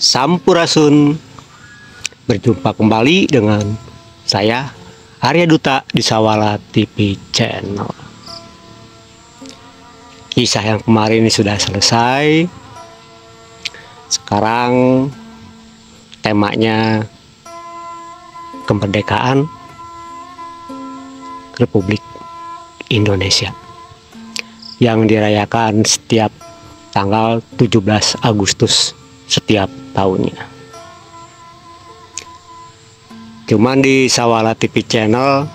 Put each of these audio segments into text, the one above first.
Sampurasun. Berjumpa kembali dengan saya Arya Duta di Sawala TV Channel. Kisah yang kemarin ini sudah selesai. Sekarang temanya kemerdekaan Republik Indonesia yang dirayakan setiap tanggal 17 Agustus setiap tahunnya. Cuman di Sawala TV Channel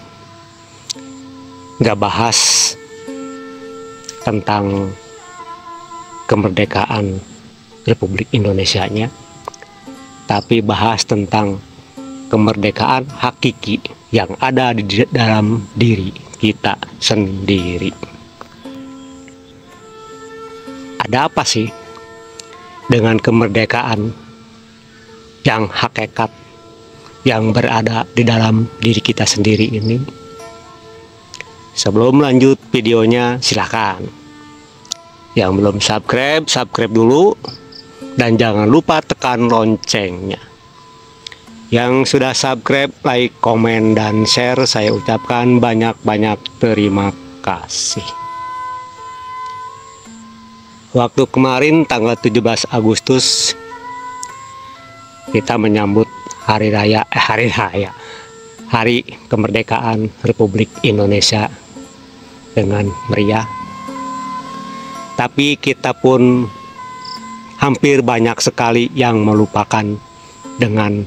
nggak bahas tentang kemerdekaan Republik Indonesianya, tapi bahas tentang kemerdekaan hakiki yang ada di dalam diri kita sendiri. Ada apa sih dengan kemerdekaan yang hakikat yang berada di dalam diri kita sendiri ini? Sebelum lanjut videonya, silakan yang belum subscribe dulu, dan jangan lupa tekan loncengnya. Yang sudah subscribe, like, komen, dan share, saya ucapkan banyak-banyak terima kasih. Waktu kemarin tanggal 17 Agustus kita menyambut hari kemerdekaan Republik Indonesia dengan meriah. Tapi kita pun hampir banyak sekali yang melupakan dengan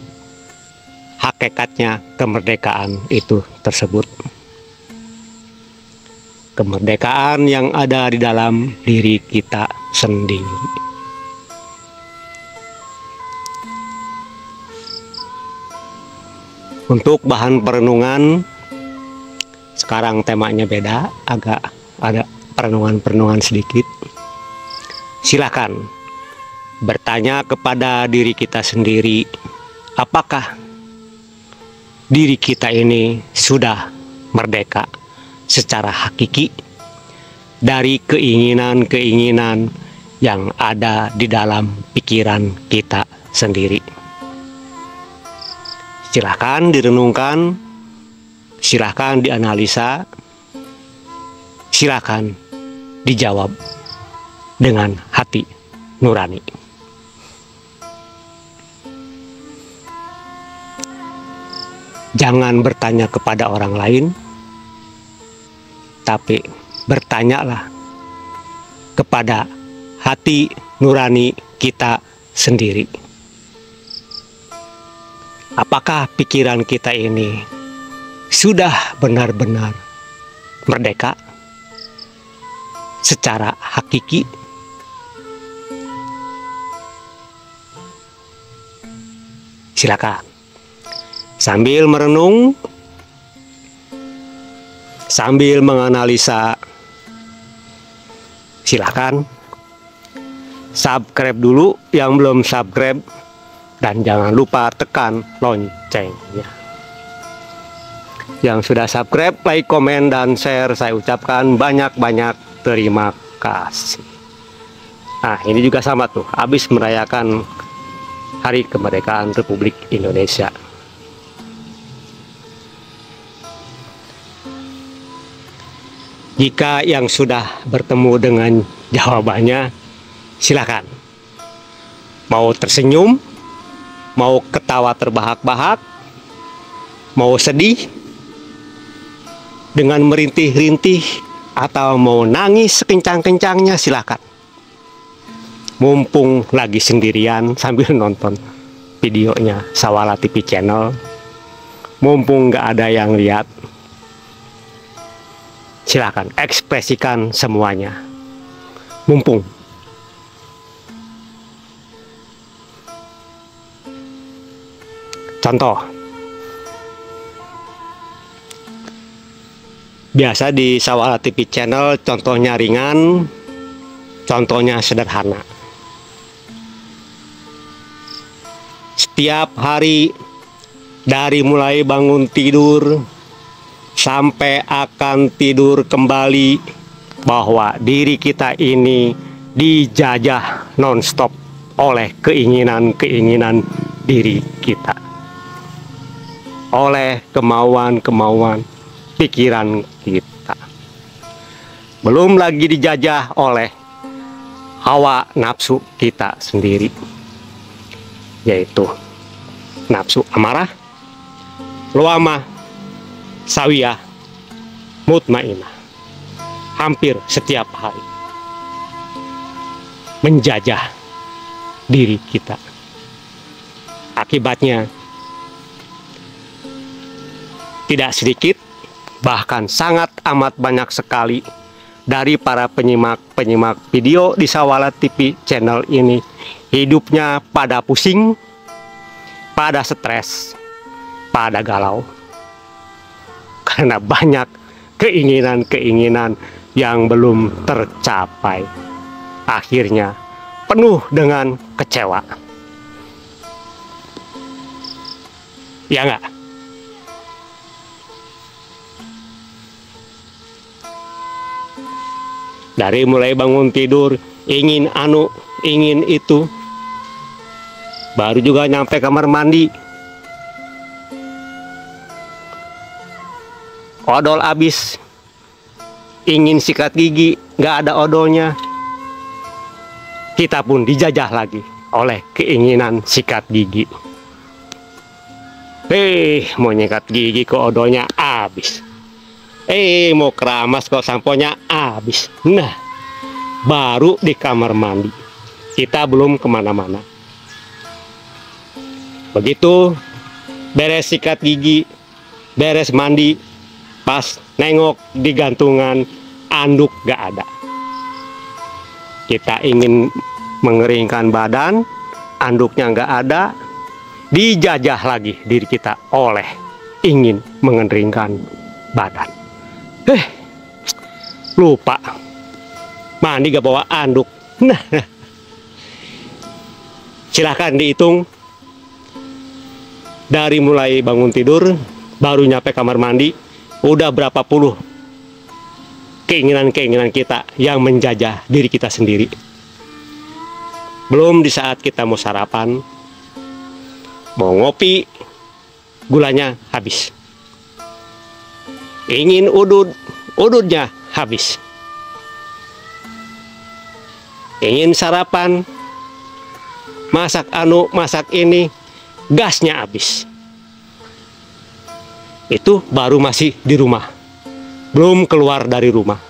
hakikatnya kemerdekaan itu tersebut. Kemerdekaan yang ada di dalam diri kita sendiri. Untuk bahan perenungan, sekarang temanya beda, agak ada perenungan sedikit. Silakan bertanya kepada diri kita sendiri, apakah diri kita ini sudah merdeka secara hakiki dari keinginan-keinginan yang ada di dalam pikiran kita sendiri. Silahkan direnungkan, silahkan dianalisa, silahkan dijawab dengan hati nurani. Jangan bertanya kepada orang lain, tapi bertanyalah kepada hati nurani kita sendiri. Apakah pikiran kita ini sudah benar-benar merdeka secara hakiki? Silakan sambil merenung, sambil menganalisa, silakan subscribe dulu yang belum subscribe, dan jangan lupa tekan loncengnya. Yang sudah subscribe, like, komen, dan share, saya ucapkan banyak-banyak terima kasih. Nah, ini juga sama tuh, habis merayakan hari kemerdekaan Republik Indonesia. Jika yang sudah bertemu dengan jawabannya, silakan. Mau tersenyum, mau ketawa terbahak-bahak, mau sedih dengan merintih-rintih, atau mau nangis sekencang-kencangnya, silakan. Mumpung lagi sendirian sambil nonton videonya Sawala TV Channel, mumpung nggak ada yang lihat, silakan ekspresikan semuanya. Mumpung. Contoh, biasa di Sawala TV Channel contohnya ringan, contohnya sederhana. Setiap hari dari mulai bangun tidur sampai akan tidur kembali, bahwa diri kita ini dijajah non-stop oleh keinginan-keinginan diri kita, oleh kemauan-kemauan pikiran kita. Belum lagi dijajah oleh hawa nafsu kita sendiri, yaitu nafsu amarah, luamah, sawiyah, mutmainah. Hampir setiap hari menjajah diri kita. Akibatnya tidak sedikit, bahkan sangat amat banyak sekali dari para penyimak video di Sawala TV channel ini hidupnya pada pusing, pada stres, pada galau, karena banyak keinginan-keinginan yang belum tercapai. Akhirnya penuh dengan kecewa. Ya enggak? Dari mulai bangun tidur, ingin anu, ingin itu. Baru juga nyampe kamar mandi, odol abis. Ingin sikat gigi, nggak ada odolnya. Kita pun dijajah lagi oleh keinginan sikat gigi. Mau nyikat gigi kok odolnya habis. Mau keramas kok samponya habis. Nah, baru di kamar mandi. Kita belum kemana-mana. Begitu beres sikat gigi, beres mandi, pas nengok di gantungan, anduk gak ada. Kita ingin mengeringkan badan, anduknya gak ada. Dijajah lagi diri kita oleh ingin mengeringkan badan. Lupa mandi gak bawa anduk. Nah, silahkan dihitung dari mulai bangun tidur baru nyampe kamar mandi, udah berapa puluh keinginan-keinginan kita yang menjajah diri kita sendiri. Belum di saat kita mau sarapan, mau ngopi, gulanya habis. Ingin udud, ududnya habis. Ingin sarapan, masak anu, masak ini, gasnya habis. Itu baru masih di rumah, belum keluar dari rumah,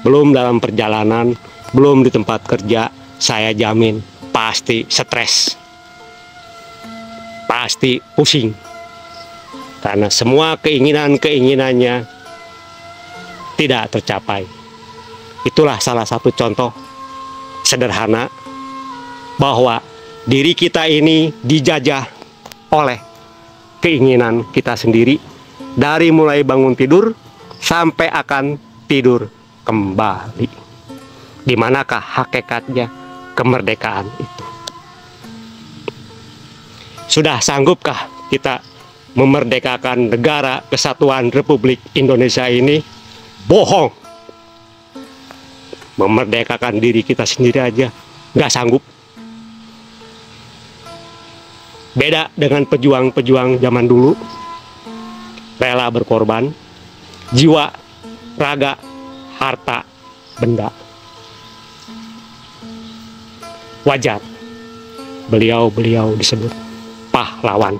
belum dalam perjalanan, belum di tempat kerja. Saya jamin pasti stres, pasti pusing, karena semua keinginannya tidak tercapai. Itulah salah satu contoh sederhana bahwa diri kita ini dijajah oleh keinginan kita sendiri dari mulai bangun tidur sampai akan tidur kembali. Di manakah hakikatnya kemerdekaan itu? Sudah sanggupkah kita memerdekakan negara kesatuan Republik Indonesia ini? Bohong. Memerdekakan diri kita sendiri aja nggak sanggup. Beda dengan pejuang-pejuang zaman dulu, rela berkorban, jiwa, raga, harta, benda. Wajar beliau disebut pahlawan.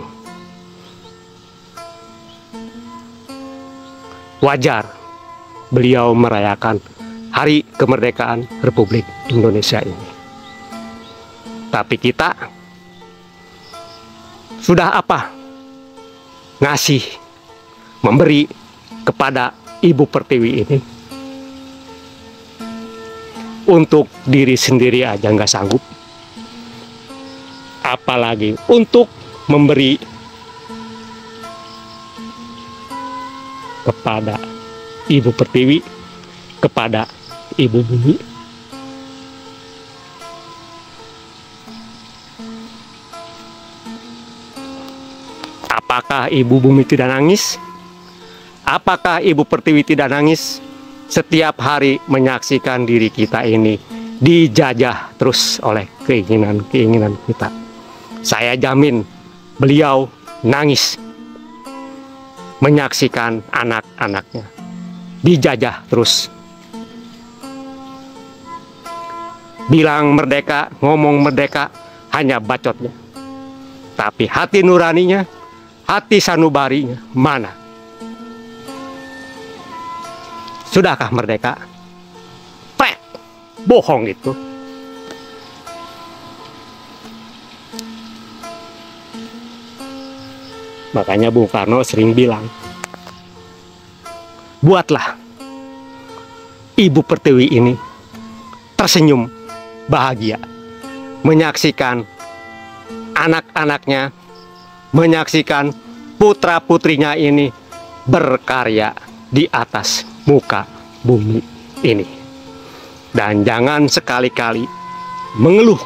Wajar beliau merayakan hari kemerdekaan Republik Indonesia ini. Tapi kita sudah apa? Ngasih, memberi kepada Ibu Pertiwi ini. Untuk diri sendiri aja nggak sanggup, apalagi untuk memberi kepada Ibu Pertiwi, kepada Ibu Bumi. Apakah Ibu Bumi tidak nangis? Apakah Ibu Pertiwi tidak nangis? Setiap hari menyaksikan diri kita ini dijajah terus oleh keinginan-keinginan kita. Saya jamin beliau nangis menyaksikan anak-anaknya dijajah terus. Bilang merdeka, ngomong merdeka, hanya bacotnya. Tapi hati nuraninya, hati sanubarinya, mana? Sudahkah merdeka? Prek, bohong itu. Makanya Bung Karno sering bilang, buatlah Ibu Pertiwi ini tersenyum bahagia menyaksikan anak-anaknya, menyaksikan putra-putrinya ini berkarya di atas muka bumi ini. Dan jangan sekali-kali mengeluh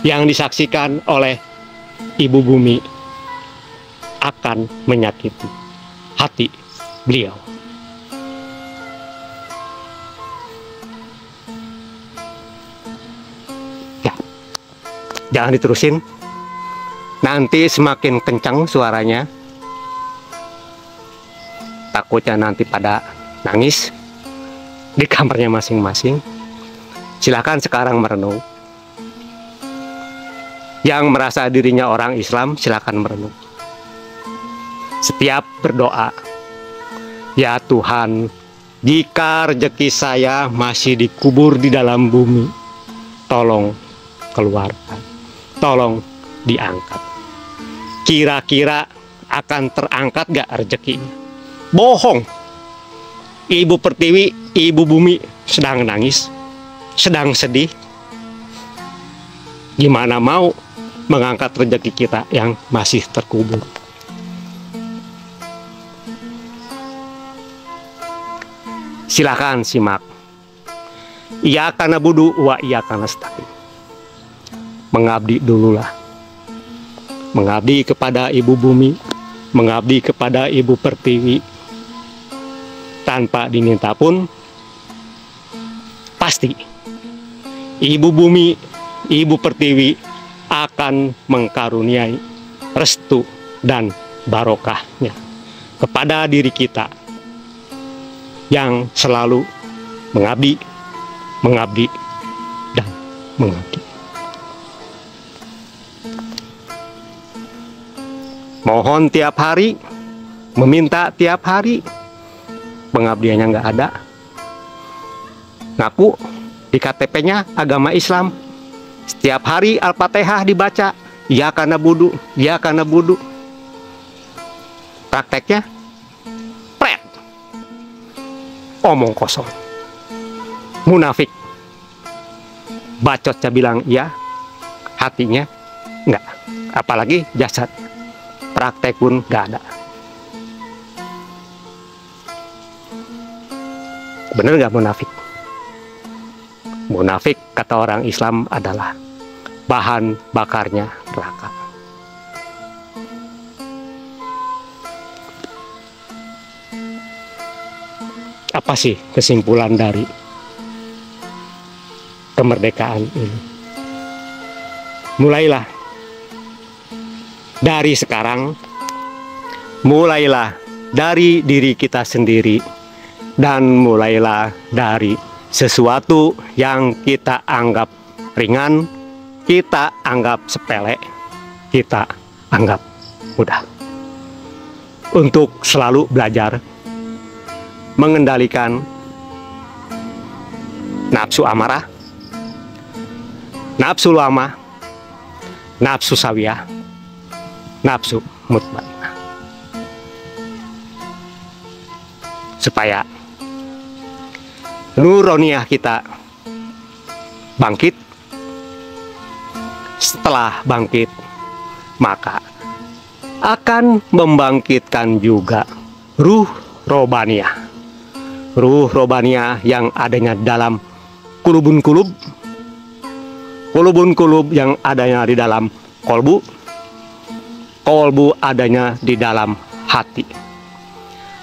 yang disaksikan oleh Ibu Bumi akan menyakiti hati beliau. Ya, jangan diterusin, nanti semakin kencang suaranya, takutnya nanti pada nangis di kamarnya masing-masing. Silakan sekarang merenung. Yang merasa dirinya orang Islam, silakan merenung. Setiap berdoa, ya Tuhan, jika rezeki saya masih dikubur di dalam bumi, tolong keluarkan, tolong diangkat. Kira-kira akan terangkat gak rezekinya? Bohong. Ibu Pertiwi, Ibu Bumi sedang nangis, sedang sedih. Gimana mau mengangkat rezeki kita yang masih terkubur? Silakan simak. Iyyaka na'budu wa iyyaka nasta'in. Mengabdi dululah. Mengabdi kepada Ibu Bumi, mengabdi kepada Ibu Pertiwi. Tanpa diminta pun, pasti Ibu Bumi, Ibu Pertiwi akan mengkaruniai restu dan barokahnya kepada diri kita yang selalu mengabdi, dan mengabdi. Mohon tiap hari, meminta tiap hari, pengabdiannya nggak ada. Ngaku di KTP-nya agama Islam. Setiap hari Al-Fatihah dibaca, iyyaka na'budu, iyyaka na'budu. Prakteknya pret, omong kosong, munafik. Bacotnya bilang iya, hatinya enggak. Apalagi jasad, praktek pun enggak ada. Bener nggak munafik? Munafik kata orang Islam adalah bahan bakarnya neraka. Apa sih kesimpulan dari kemerdekaan ini? Mulailah dari sekarang, mulailah dari diri kita sendiri, dan mulailah dari sesuatu yang kita anggap ringan, kita anggap sepele, kita anggap mudah. Untuk selalu belajar mengendalikan nafsu amarah, nafsu lama, nafsu sawiyah, nafsu mutmainnah. Supaya nuraniah kita bangkit. Setelah bangkit, maka akan membangkitkan juga ruh robaniyah. Ruh robaniyah yang adanya dalam kulubun-kulub, kulubun-kulub yang adanya di dalam kolbu, kolbu adanya di dalam hati,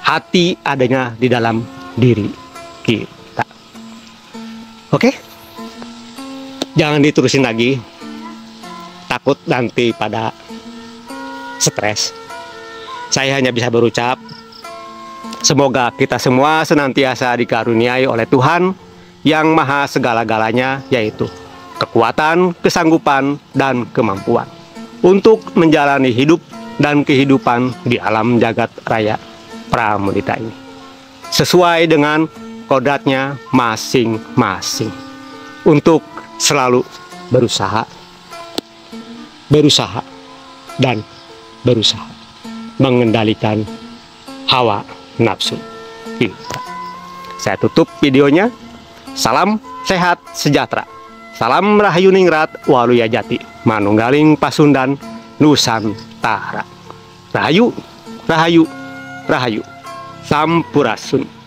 hati adanya di dalam diri, kita. Oke? Jangan diterusin lagi. Takut nanti pada stres. Saya hanya bisa berucap, semoga kita semua senantiasa dikaruniai oleh Tuhan yang maha segala-galanya, yaitu kekuatan, kesanggupan, dan kemampuan untuk menjalani hidup dan kehidupan di alam jagat raya Pramudita ini sesuai dengan kodratnya masing-masing, untuk selalu berusaha dan berusaha mengendalikan hawa nafsu kita. Saya tutup videonya. Salam sehat sejahtera, salam rahayu ningrat waluya jati, manunggaling pasundan Nusantara. Rahayu, rahayu, rahayu, sampurasun.